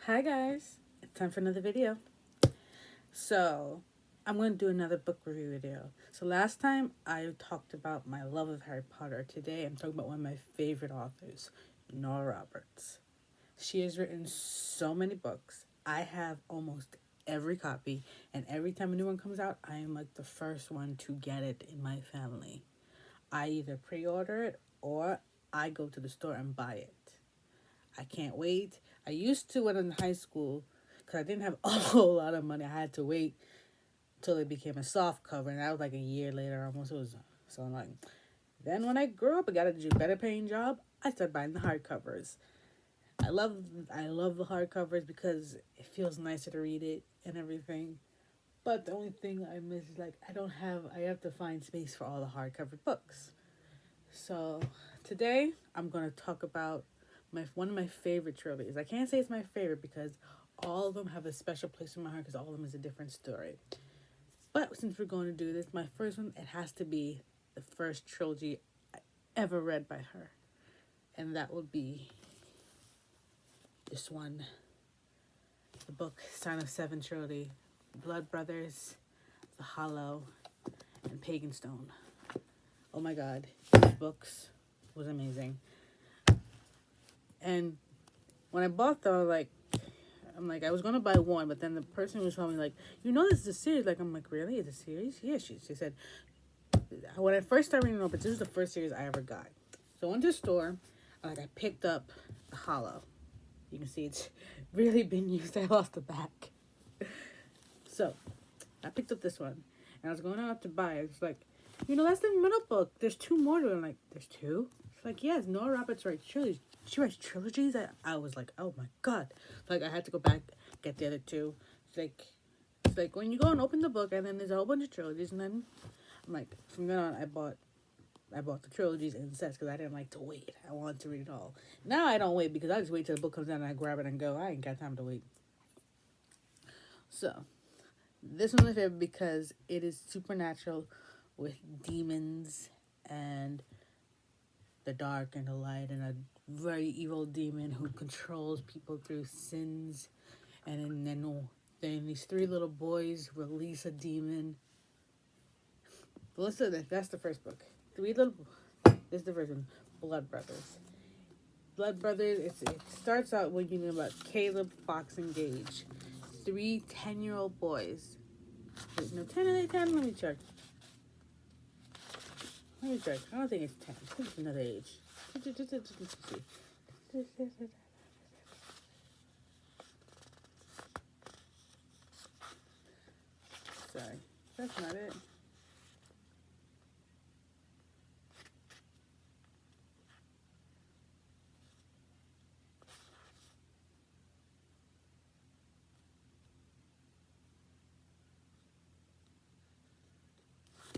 Hi guys, it's time for another video. So, I'm going to do another book review video. So, last time I talked about my love of Harry Potter. Today I'm talking about one of my favorite authors, Nora Roberts. She has written so many books. I have almost every copy, and every time a new one comes out, I am like the first one to get it in my family. I either pre order it or I go to the store and buy it. I can't wait. I used to when in high school because I didn't have a whole lot of money. I had to wait till it became a soft cover, and that was like a year later almost. It was so annoying. Then when I grew up and got a better paying job, I started buying the hardcovers. I love I love the hardcovers because it feels nicer to read it and everything. But the only thing I miss is like I have to find space for all the hardcover books. So today I'm gonna talk about my one of my favorite trilogies. I can't say it's my favorite because all of them have a special place in my heart because all of them is a different story. But since we're going to do this, my first one it has to be the first trilogy I ever read by her, and that would be this one, the book Sign of Seven trilogy, Blood Brothers, The Hollow, and Pagan Stone. Oh my God, these books was amazing. And when I bought them, I was gonna buy one, but then the person was telling me like, this is a series. Like, I'm like, really? It's a series? Yeah. She said when I first started reading it, but this was the first series I ever got. So I went to the store, and I picked up the Hollow. You can see it's really been used. I lost the back. So I picked up this one, and I was going out to buy it. It's like, that's the middle book. There's two more to it. I'm like, there's two? It's like, yes, Nora Roberts writes trilogies. She writes trilogies? I was like, oh my God. Like, I had to go back, get the other two. It's like when you go and open the book, and then there's a whole bunch of trilogies, and then I'm like, from then on, I bought the trilogies in sets because I didn't like to wait. I wanted to read it all. Now I don't wait because I just wait till the book comes out and I grab it and go. I ain't got time to wait. So this one's my favorite because it is supernatural with demons and the dark and the light and a very evil demon who controls people through sins. And then these three little boys release a demon. But listen, that's the first book. This is the first one, Blood Brothers. Blood Brothers, it starts out when you know about Caleb, Fox, and Gage. 3 10-year-old boys. Wait, no, 10 are they 10? Let me check. I don't think it's 10. I think it's another age. Sorry. That's not it.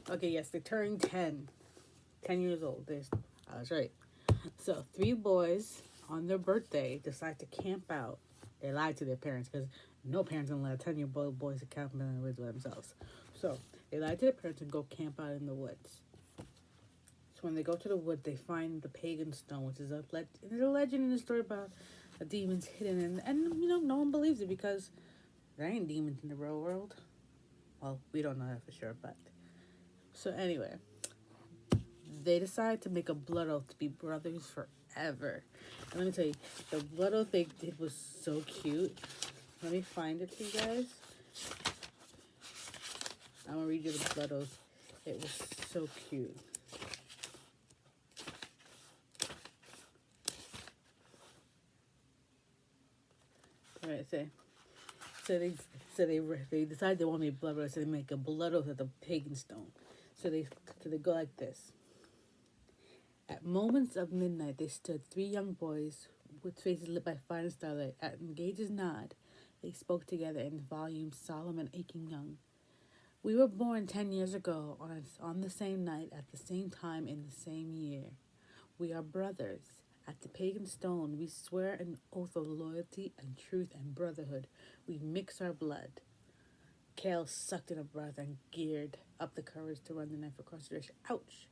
Okay, yes, they turned 10. 10 years old. I was right. So, 3 boys on their birthday decide to camp out. They lied to their parents because no parents gonna let a 10-year-old boys to camp in the woods by themselves. So, they lied to their parents and go camp out in the woods. So when they go to the wood, they find the pagan stone, which is there's a legend in the story about a demon's hidden, and no one believes it because there ain't demons in the real world. Well, we don't know that for sure, but so anyway, they decide to make a blood oath to be brothers forever. And let me tell you, the blood oath they did was so cute. Let me find it for you guys. I'm gonna read you the blood oath. It was so cute. All right, so they decide they want to make blood oath, so they make a blood oath at the pagan stone. So they go like this. At moments of midnight, they stood 3 young boys with faces lit by fire and starlight. At Engage's nod, they spoke together in volumes solemn and aching young. We were born 10 years ago on the same night, at the same time, in the same year. We are brothers. At the pagan stone, we swear an oath of loyalty and truth and brotherhood. We mix our blood. Kale sucked in a breath and geared up the courage to run the knife across the wrist. Ouch!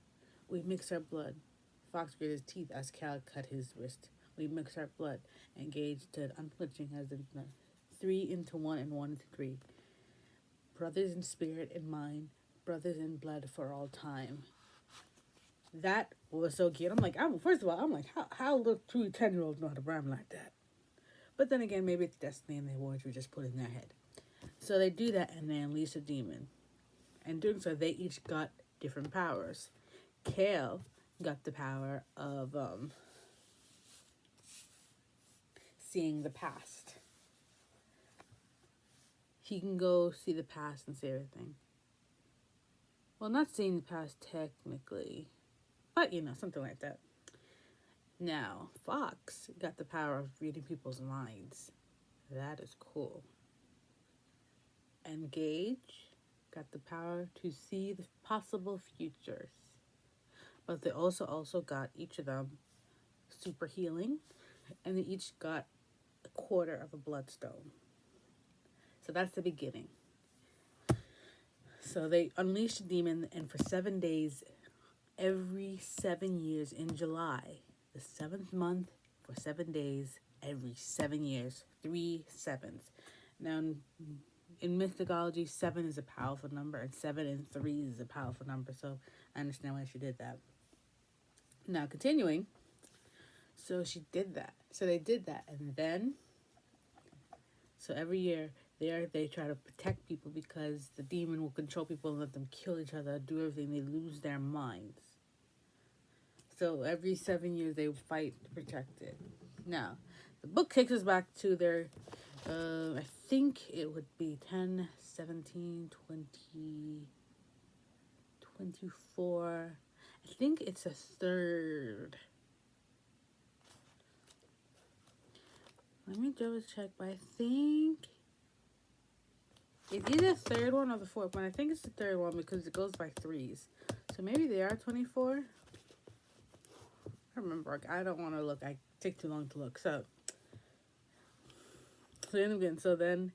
We mix our blood. Fox grit his teeth as Cal cut his wrist. we mix our blood. Engage to unflinching as in 3 into 1 and 1 into 3. Brothers in spirit and mind, brothers in blood for all time. That was so cute. I'm like, first of all, I'm like, how little 2 10-year-olds know how to rhyme like that? But then again, maybe it's destiny and the words were just put in their head. So they do that and they unleash a demon. And doing so, they each got different powers. Kale got the power of seeing the past. He can go see the past and see everything. Well, not seeing the past technically, but something like that. Now, Fox got the power of reading people's minds. That is cool. And Gage got the power to see the possible futures. But they also got, each of them, super healing. And they each got a quarter of a bloodstone. So that's the beginning. So they unleashed a demon, and for 7 days, every 7 years in July, the 7th month, for 7 days, every 7 years, 3 sevens. Now, in mythology, 7 is a powerful number, and 7 and 3 is a powerful number, so I understand why she did that. Now, continuing, so she did that. So they did that, and then, so every year, they try to protect people because the demon will control people and let them kill each other, do everything. They lose their minds. So every 7 years, they fight to protect it. Now, the book takes us back to their, I think it would be 10, 17, 20, 24. I think it's a third. Let me double check, but I think it's either the third one or the fourth one. I think it's the third one because it goes by threes. So maybe they are 24. I don't remember. I don't want to look. I take too long to look. So then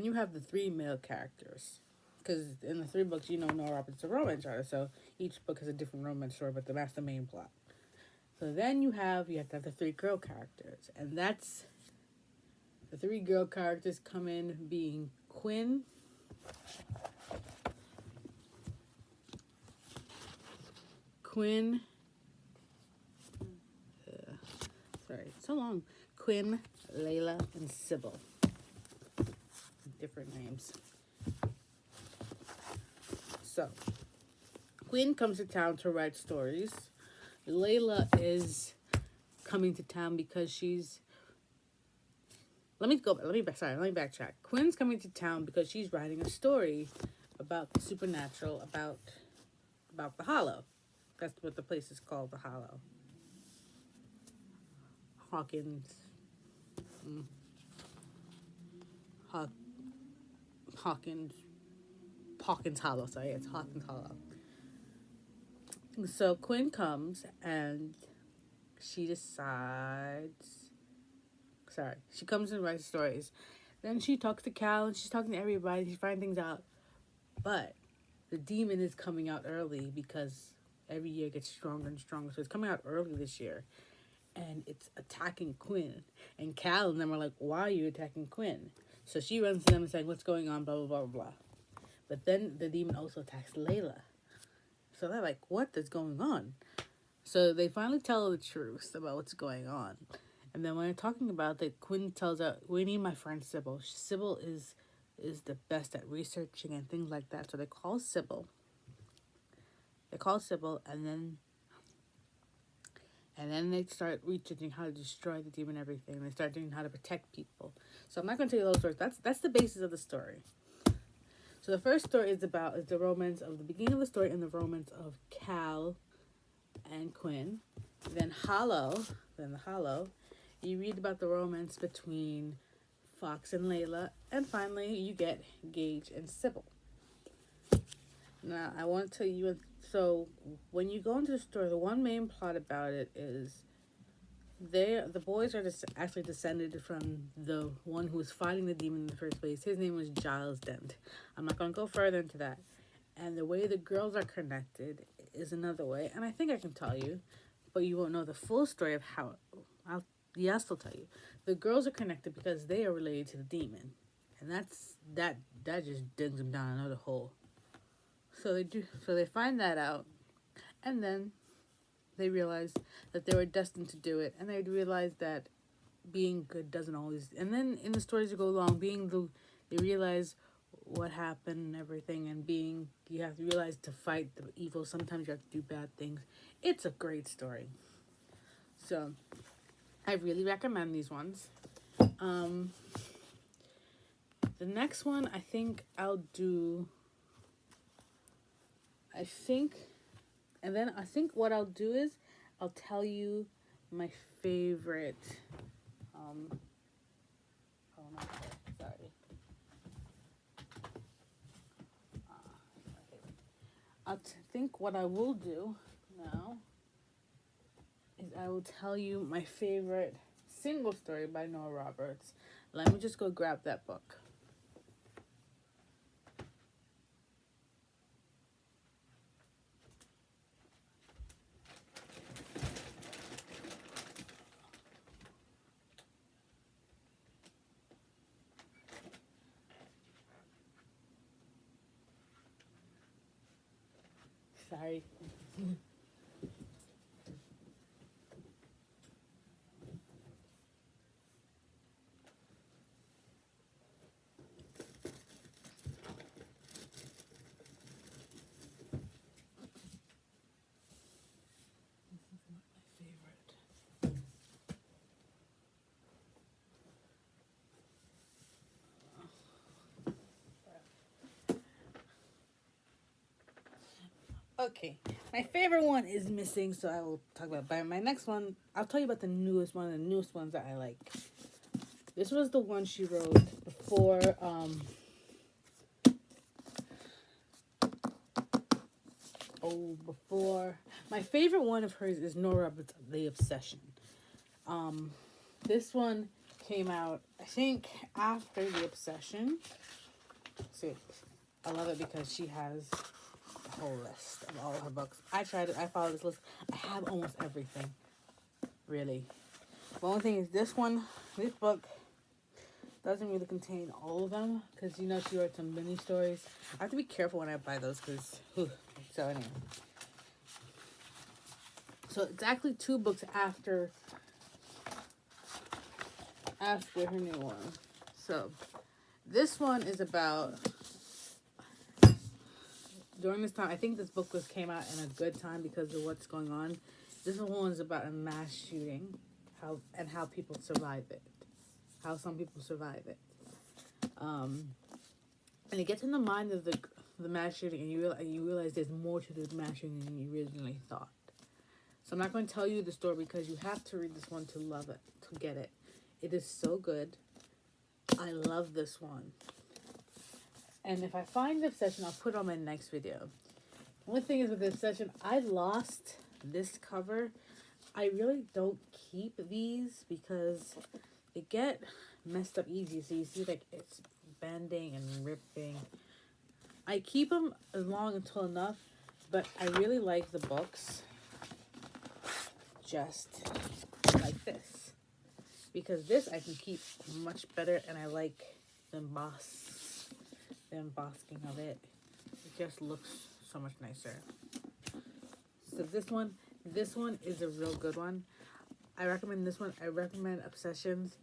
you have the 3 male characters. Because in the 3 books, Nora Roberts is a romance writer. So each book has a different romance story, but that's the main plot. So then you have to have the 3 girl characters. And that's the 3 girl characters come in being Quinn, so long. Quinn, Layla, and Sybil. Different names. So, Quinn comes to town to write stories. Layla is coming to town because she's... Let me backtrack. Quinn's coming to town because she's writing a story about the supernatural, about the Hollow. That's what the place is called, the Hollow. Hawkins Hollow. Sorry, it's Hawkins Hollow. So Quinn comes and she comes and writes stories. Then she talks to Cal and she's talking to everybody. She finds things out. But the demon is coming out early because every year it gets stronger and stronger. So it's coming out early this year. And it's attacking Quinn. And Cal and them are like, why are you attacking Quinn? So she runs to them and saying, what's going on, blah, blah, blah, blah, blah. But then the demon also attacks Layla. So they're like, what is going on? So they finally tell the truth about what's going on. And then when they're talking about that, Quinn tells her, we need my friend Sybil. Sybil is the best at researching and things like that. So they call Sybil. And then they start researching how to destroy the demon and everything. They start doing how to protect people. So I'm not going to tell you those stories. That's the basis of the story. So the first story is the romance of the beginning of the story and the romance of Cal and Quinn. Then the Hollow, you read about the romance between Fox and Layla. And finally, you get Gage and Sybil. Now, I want to tell you, so when you go into the story, the one main plot about it is the boys are actually descended from the one who was fighting the demon in the first place. His name was Giles Dent. I'm not going to go further into that. And the way the girls are connected is another way. And I think I can tell you, but you won't know the full story of how I'll still tell you. The girls are connected because they are related to the demon, and that just digs them down another hole. So they do. So they find that out, and then they realize that they were destined to do it, and they realize that being good doesn't always. And then in the stories that go along, they realize what happened and everything, and you have to realize to fight the evil. Sometimes you have to do bad things. It's a great story. So I really recommend these ones. Um, the next one I think I'll do. I think, and then I think what I'll do is I'll tell you my favorite. Oh no, sorry. Think what I will do now is I will tell you my favorite single story by Nora Roberts. Let me just go grab that book. Sorry. Okay, my favorite one is missing, so I will talk about it. But my next one, I'll tell you about the newest one, the newest ones that I like. This was the one she wrote before, before. My favorite one of hers is Nora Roberts' The Obsession. This one came out, I think, after The Obsession. See, I love it because she has a whole list of all her books. I follow this list. I have almost everything, really. The only thing is this book doesn't really contain all of them because, she wrote some mini stories. I have to be careful when I buy those because, so anyway. So it's actually 2 books after her new one. So this one is about, during this time, I think this book came out in a good time because of what's going on. This one is about a mass shooting, how people survive it, how some people survive it, and it gets in the mind of the mass shooting, and you realize there's more to the mass shooting than you originally thought. So I'm not going to tell you the story because you have to read this one to love it, to get it. It is so good. I love this one. And if I find the Obsession, I'll put it on my next video. One thing is with the Obsession, I lost this cover. I really don't keep these because they get messed up easy. So you see, like, it's bending and ripping. I keep them as long until enough, but I really like the books just like this. Because this I can keep much better, and I like the embossing of it. It just looks so much nicer. So this one is a real good one. I recommend this one. I recommend Obsessions,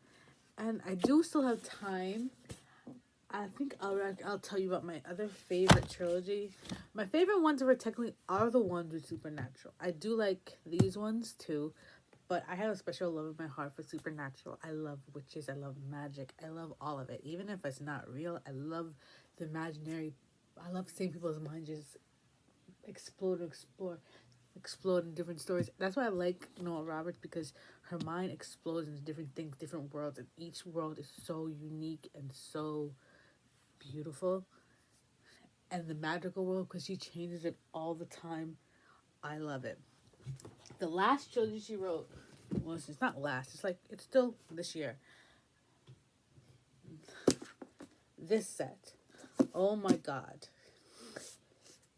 and I do still have time. I think I'll tell you about my other favorite trilogy. My favorite ones technically are the ones with Supernatural. I do like these ones too, but I have a special love in my heart for Supernatural. I love witches. I love magic. I love all of it. Even if it's not real, I love the imaginary. I love seeing people's minds just explode in different stories. That's why I like Nora Roberts, because her mind explodes into different things, different worlds, and each world is so unique and so beautiful. And the magical world, because she changes it all the time. I love it. The last trilogy she wrote was, it's not last, it's still this year. This set, oh my god,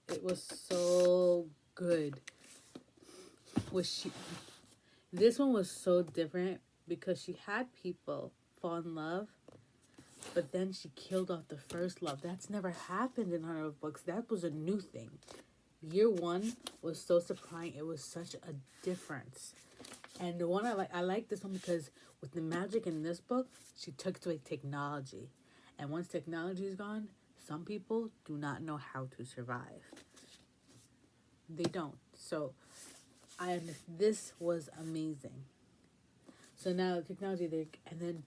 it was so good. This one was so different because she had people fall in love, but then she killed off the first love. That's never happened in her books. That was a new thing. Year one was so surprising. It was such a difference. And the one I like this one because with the magic in this book, she took away technology. And once technology is gone, some people do not know how to survive. They don't. So this was amazing. So now technology, and then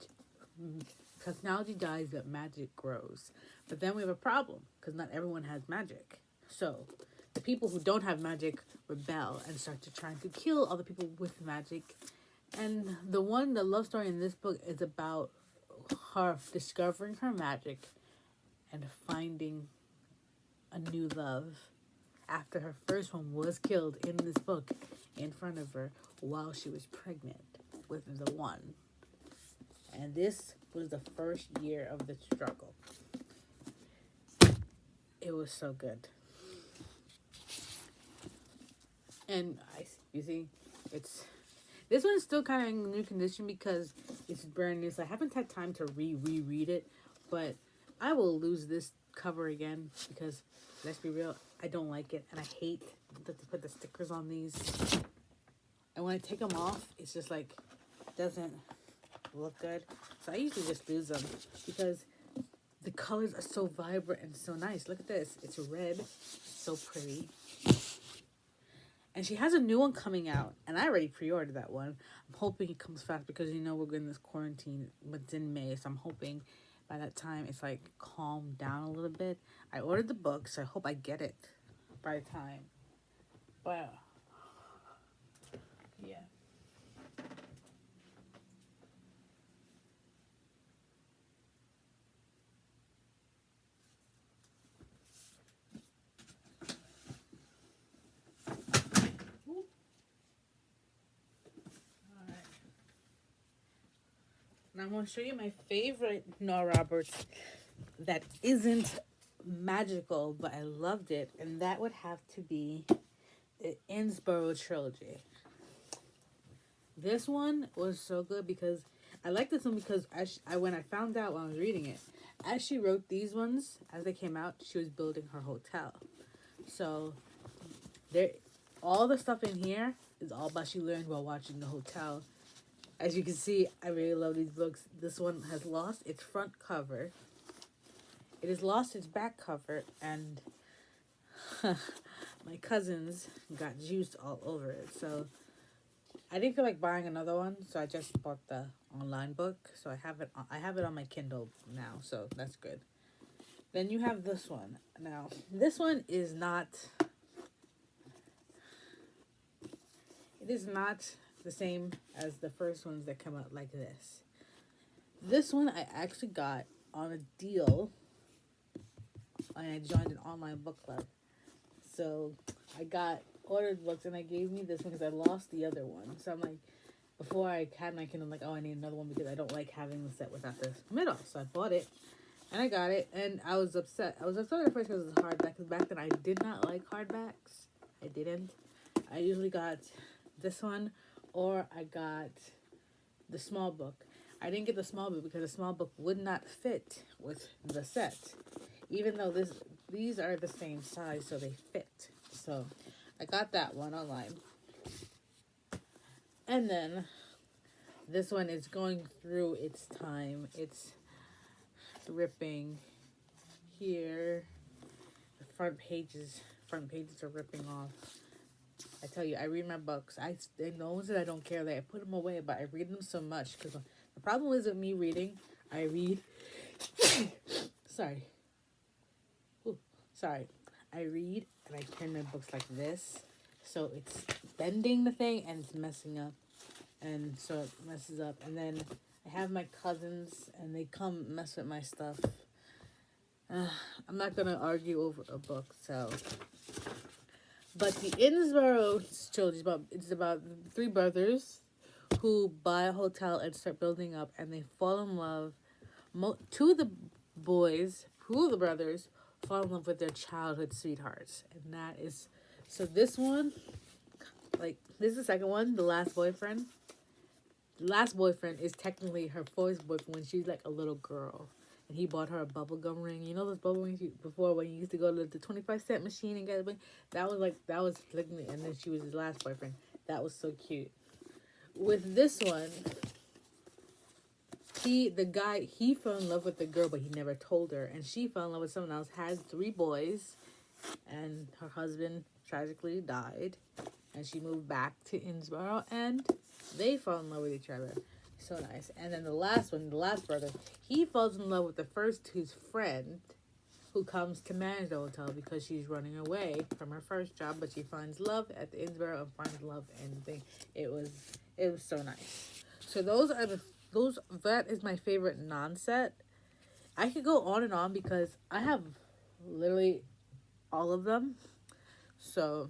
technology dies, but magic grows. But then we have a problem because not everyone has magic. So the people who don't have magic rebel and start to try to kill other people with magic. And the love story in this book is about her discovering her magic and finding a new love after her first one was killed in this book in front of her while she was pregnant with the one. And this was the first year of the struggle. It was so good. And you see, this one's still kind of in new condition because it's brand new. So I haven't had time to reread it, but I will lose this cover again because let's be real, I don't like it, and I hate to put the stickers on these. And when I take them off, it's just like doesn't look good. So I usually just lose them because the colors are so vibrant and so nice. Look at this. It's red. So pretty. And she has a new one coming out. And I already pre-ordered that one. I'm hoping it comes fast because, we're in this quarantine. It's in May. So I'm hoping by that time it's like calmed down a little bit. I ordered the book. So I hope I get it by the time. But yeah. Now I'm going to show you my favorite Nora Roberts that isn't magical, but I loved it. And that would have to be the Innsborough trilogy. This one was so good because I like this one because when I found out when I was reading it, as she wrote these ones, as they came out, she was building her hotel. So all the stuff in here is all about she learned while watching the hotel. As you can see, I really love these books. This one has lost its front cover. It has lost its back cover, and my cousins got juice all over it. So I didn't feel like buying another one, so I just bought the online book. So I have it on my Kindle now, so that's good. Then you have this one. Now, this one is not... It is not the same as the first ones that come out like this. This one I actually got on a deal, and I joined an online book club. So I ordered books, and I gave me this one because I lost the other one. So I'm like, before I had my Kindle, I'm like, oh, I need another one because I don't like having the set without the middle. So I bought it, and I got it, and I was upset. I was upset at first because it was hardback, because back then I did not like hardbacks. I didn't. I usually got this one, or I got the small book. I didn't get the small book because the small book would not fit with the set, even though these are the same size, so they fit. So I got that one online. And then this one is going through its time. It's ripping here. The front pages are ripping off. I tell you, I read my books. They know that I don't care that I put them away, but I read them so much because the problem is with me reading. I read. Sorry. Ooh, sorry. I read and I turn my books like this, so it's bending the thing and it's messing up, and so it messes up. And then I have my cousins and they come mess with my stuff. I'm not gonna argue over a book, so. But the Innsborough trilogy is about three brothers who buy a hotel and start building up, and they fall in love. Two of the brothers, fall in love with their childhood sweethearts, and that is so. This one Like, this is the second one, The Last Boyfriend. The Last Boyfriend is technically her first boyfriend when she's like a little girl. And he bought her a bubblegum ring. You know those bubble rings before when you used to go to the 25-cent machine and get a ring? That was technically, and then she was his last boyfriend. That was so cute. With this one, he fell in love with the girl, but he never told her. And she fell in love with someone else, has 3 boys, and her husband tragically died. And she moved back to Innsbruck, and they fell in love with each other. So nice. And then the last one, the last brother, he falls in love with the first two's friend, who comes to manage the hotel because she's running away from her first job, but she finds love at the Innsbruck and finds love in the thing. It was so nice. So that is my favorite non-set. I could go on and on because I have literally all of them. So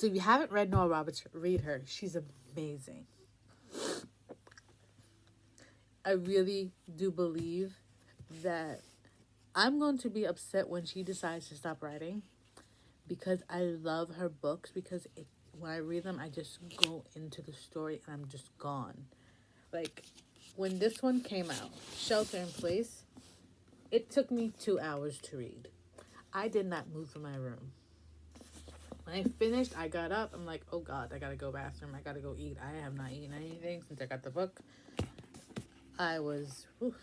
if you haven't read Nora Roberts, read her. She's amazing. I really do believe that I'm going to be upset when she decides to stop writing, because I love her books, because when I read them, I just go into the story and I'm just gone. Like, when this one came out, Shelter in Place, it took me 2 hours to read. I did not move from my room. When I finished, I got up. I'm like, oh God, I gotta go bathroom. I gotta go eat. I have not eaten anything since I got the book. I was, whew.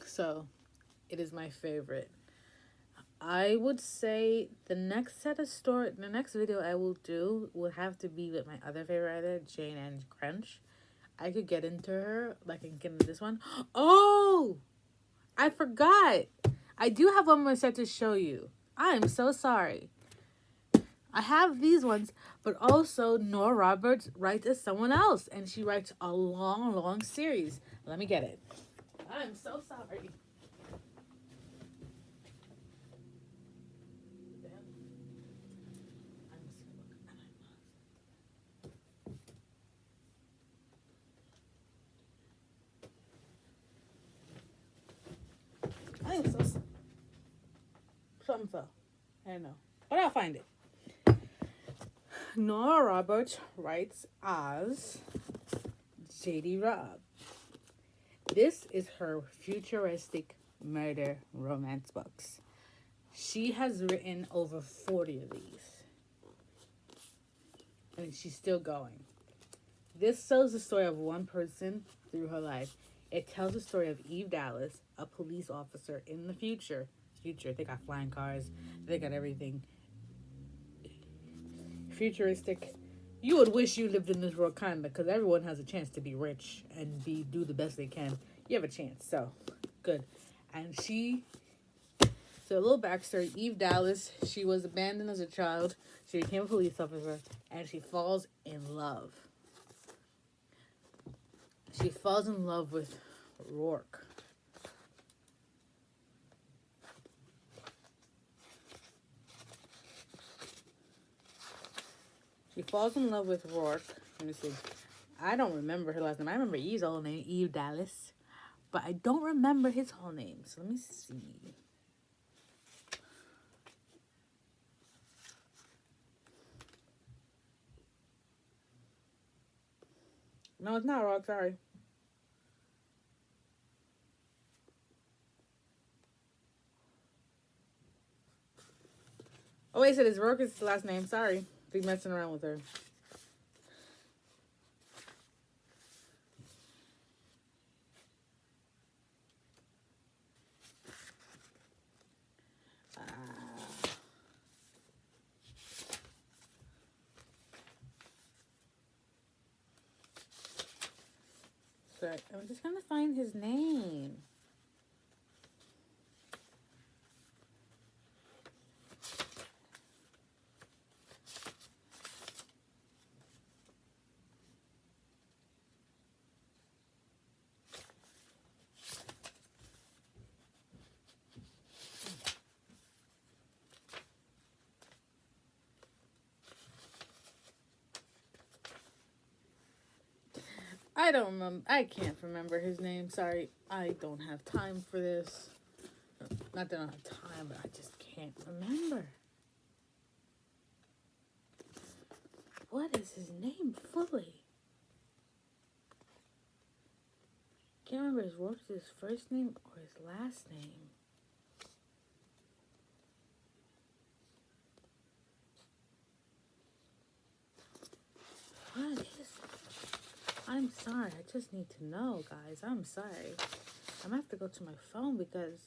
So it is my favorite. I would say the next video I will do will have to be with my other favorite writer, Jane Ann Crunch. I could get into her, like I can get into this one. Oh, I forgot. I do have one more set to show you. I am so sorry. I have these ones, but also Nora Roberts writes as someone else, and she writes a long, long series. Let me get it. I'm so sorry. I am so sorry. Something fell. I don't know. But I'll find it. Nora Roberts writes as J.D. Robb. This is her futuristic murder romance books. She has written over 40 of these. And she's still going. This tells the story of one person through her life. It tells the story of Eve Dallas, a police officer in the future. They got flying cars. They got everything. Futuristic. You would wish you lived in this world, kind of, because everyone has a chance to be rich and do the best they can. You have a chance, so good. And so a little backstory. Eve Dallas, she was abandoned as a child. She became a police officer, and she falls in love. She falls in love with Rourke. She falls in love with Rourke. Let me see. I don't remember her last name. I remember Eve's whole name, Eve Dallas. But I don't remember his whole name. So let me see. No, it's not Rourke. Sorry. Oh, wait, I said it's Rourke is his last name. Sorry. Be messing around with her. So I'm just gonna find his name. I don't remember. I can't remember his name. Sorry. I don't have time for this. Not that I don't have time, but I just can't remember. What is his name fully? Can't remember his first name or his last name. What is it? I'm sorry. I just need to know, guys. I'm sorry. I'm gonna have to go to my phone because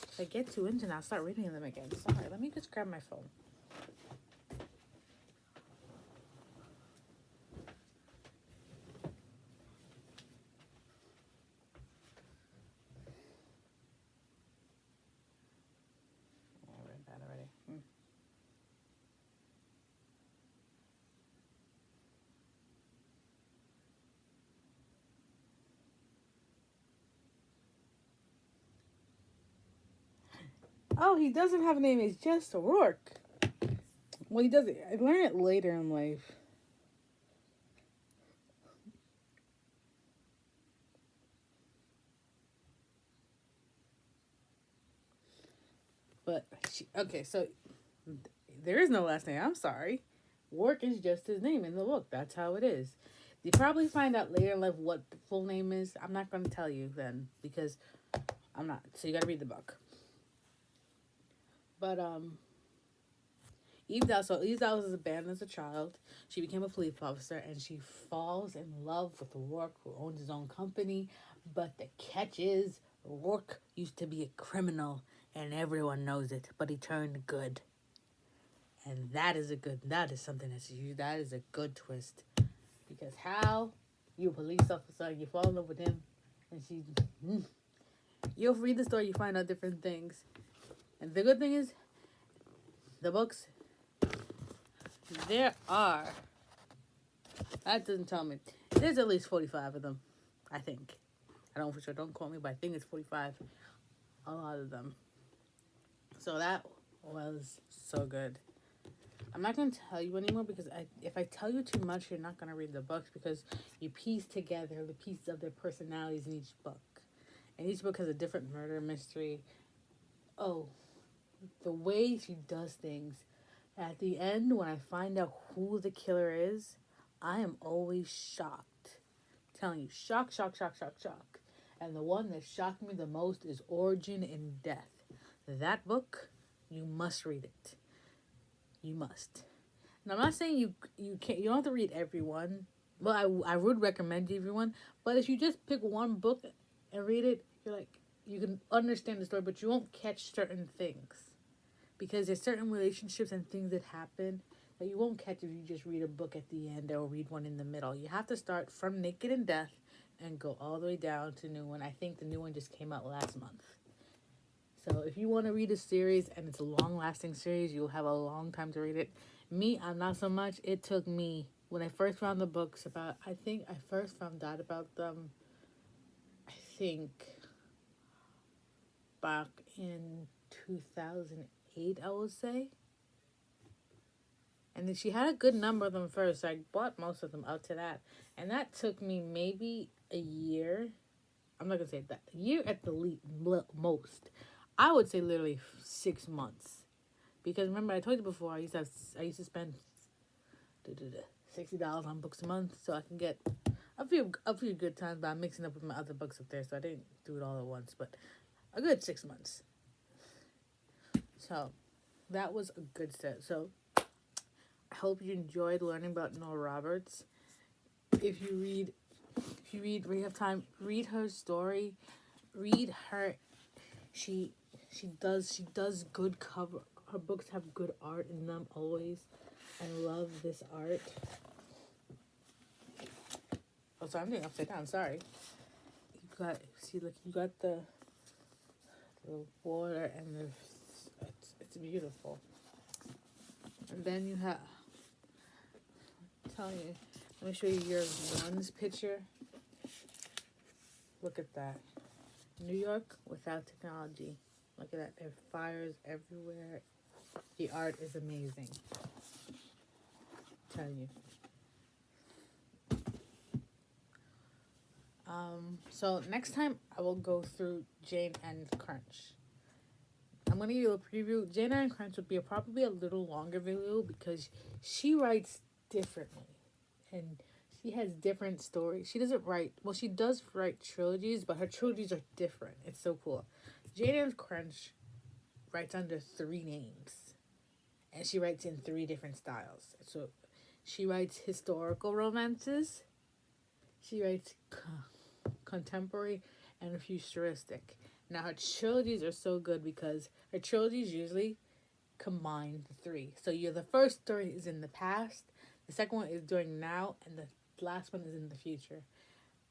if I get too into it, I'll start reading them again. Sorry. Let me just grab my phone. I read that already. Oh, he doesn't have a name. It's just Rourke. Well, he does it. I learned it later in life. But okay, so there is no last name. I'm sorry. Rourke is just his name in the book. That's how it is. You probably find out later in life what the full name is. I'm not going to tell you then because I'm not. So you got to read the book. But Eve Dallas was abandoned as a child. She became a police officer and she falls in love with Rourke, who owns his own company. But the catch is Rourke used to be a criminal and everyone knows it, but he turned good. And that is something that is a good twist. Because how you a police officer, you fall in love with him, and you'll read the story, you find out different things. And the good thing is, the books, that doesn't tell me. There's at least 45 of them, I think. I don't for sure, don't quote me, but I think it's 45. A lot of them. So that was so good. I'm not going to tell you anymore because if I tell you too much, you're not going to read the books because you piece together the pieces of their personalities in each book. And each book has a different murder mystery. Oh, the way she does things. At the end, when I find out who the killer is, I am always shocked. I'm telling you, shock. And the one that shocked me the most is Origin in Death. That book, you must read it. You must. And I'm not saying you don't have to read every one. Well, I would recommend everyone, but if you just pick one book and read it, you can understand the story, but you won't catch certain things because there's certain relationships and things that happen that you won't catch if you just read a book at the end or read one in the middle. You have to start from Naked in Death and go all the way down to new one. I think the new one just came out last month. So if you want to read a series and it's a long-lasting series, you'll have a long time to read it. Me, I'm not so much. It took me, when I first found the books I think I first found out about them, I think, back in 2008, I would say. And then she had a good number of them first. So I bought most of them up to that. And that took me maybe a year. I'm not going to say that. A year at the most. I would say literally 6 months. Because remember, I told you before, I used to spend $60 on books a month. So I can get a few good times, but I'm mixing up with my other books up there. So I didn't do it all at once. But a good 6 months. So that was a good set. So I hope you enjoyed learning about Nora Roberts. If you have time, read her story. Read her. She does good cover. Her books have good art in them always. I love this art. Oh, sorry, I'm doing upside down. Sorry. You got the water and it's beautiful. And then you have. Tell you. Let me show you your one's picture. Look at that. New York without technology. Look at that. There are fires everywhere. The art is amazing. I'm telling you. So next time I will go through Jane Ann Crunch. I'm gonna give you a preview. Jane Ann Crunch will be probably a little longer video because she writes differently. And she has different stories. She doesn't write, well, she does write trilogies, but her trilogies are different. It's so cool. Jane Ann Crunch writes under 3 names, and she writes in 3 different styles. So she writes historical romances, she writes contemporary, and futuristic. Now her trilogies are so good because her trilogies usually combine the 3. So you're the first story is in the past, the second one is during now, and the last one is in the future.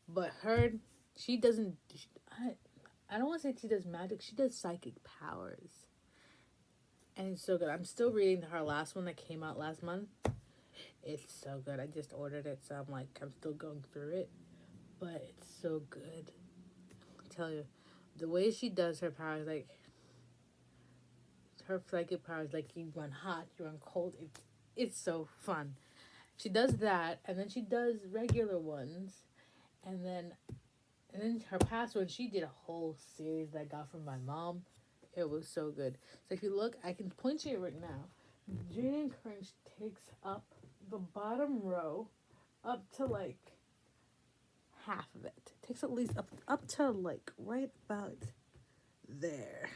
But her, she doesn't. I don't want to say she does magic. She does psychic powers, and it's so good. I'm still reading her last one that came out last month. It's so good. I just ordered it, so I'm still going through it, but it's so good. I tell you, the way she does her powers, like her psychic powers, like you run hot, you run cold. It's so fun. She does that, and then she does regular ones, and then her past one, she did a whole series that I got from my mom. It was so good. So if you look, I can point to you right now. Jane Crunch takes up the bottom row up to like half of it. Takes at least up to like right about there.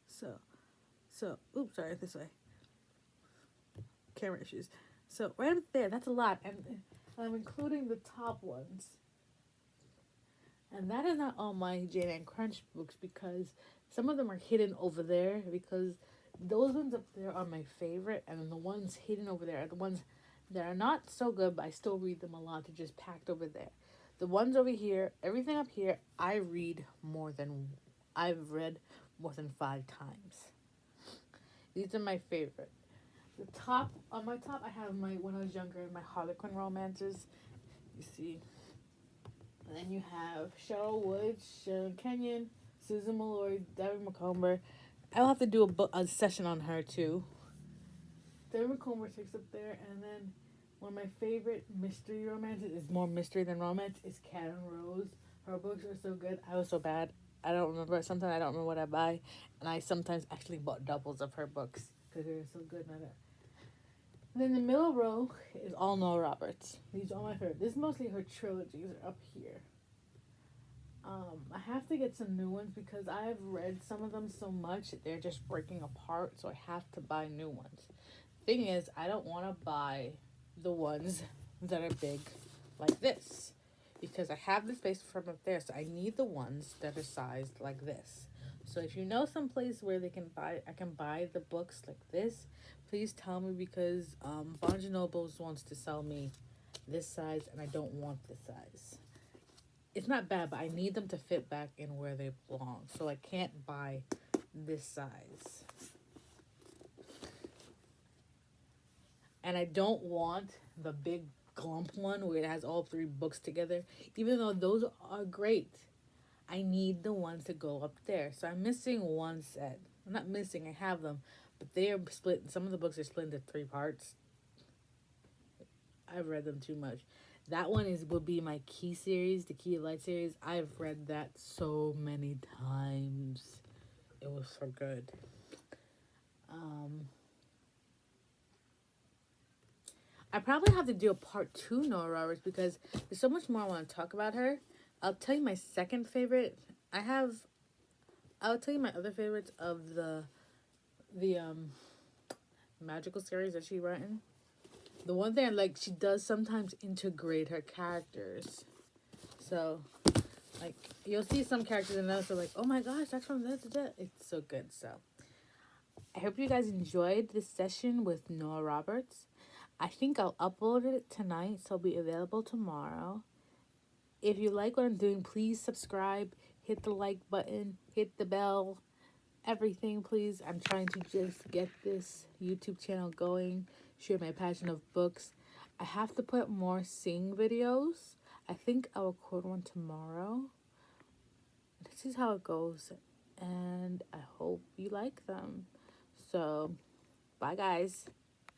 So oops, sorry, this way. Camera issues. So right up there, that's a lot, and I'm including the top ones. And that is not all my Jane Ann Crunch books because some of them are hidden over there because those ones up there are my favorite, and then the ones hidden over there are the ones that are not so good, but I still read them a lot. They're just packed over there. The ones over here, everything up here, I've read more than 5 times. These are my favorite. The top on my top, I have my when I was younger, my Harlequin romances. You see, and then you have Cheryl Woods, Sharon Kenyon, Susan Malloy, Debbie McComber. I'll have to do a session on her too. Debbie McComber takes up there, and then one of my favorite mystery romances is more mystery than romance. Is Karen Rose. Her books are so good. I was so bad. I don't remember. Sometimes I don't remember what I buy, and I sometimes actually bought doubles of her books because they're so good. And then the middle row is all Nora Roberts. These are all my favorite. This is mostly her trilogies are up here. I have to get some new ones because I've read some of them so much that they're just breaking apart, so I have to buy new ones. Thing is, I don't want to buy the ones that are big like this because I have the space from up there, so I need the ones that are sized like this. So if you know some place where I can buy the books like this, please tell me because Barnes and Nobles wants to sell me this size, and I don't want this size. It's not bad, but I need them to fit back in where they belong. So I can't buy this size. And I don't want the big glump one where it has all 3 books together. Even though those are great, I need the ones to go up there. So I'm missing one set. I'm not missing, I have them, but they are split. Some of the books are split into 3 parts. I've read them too much. That one would be my Key series, the Key of Light series. I've read that so many times. It was so good. I probably have to do a part 2 Nora Roberts because there's so much more I want to talk about her. I'll tell you my second favorite. I'll tell you my other favorites of the magical series that she written. The one thing I like, she does sometimes integrate her characters. So, like, you'll see some characters and those are like, oh my gosh, that's from this. It's so good. So, I hope you guys enjoyed this session with Nora Roberts. I think I'll upload it tonight, so it'll be available tomorrow. If you like what I'm doing, please subscribe, hit the like button, hit the bell, everything, please. I'm trying to just get this YouTube channel going, share my passion of books. I have to put more sing videos. I think I'll record one tomorrow. This is how it goes, and I hope you like them. So, bye guys.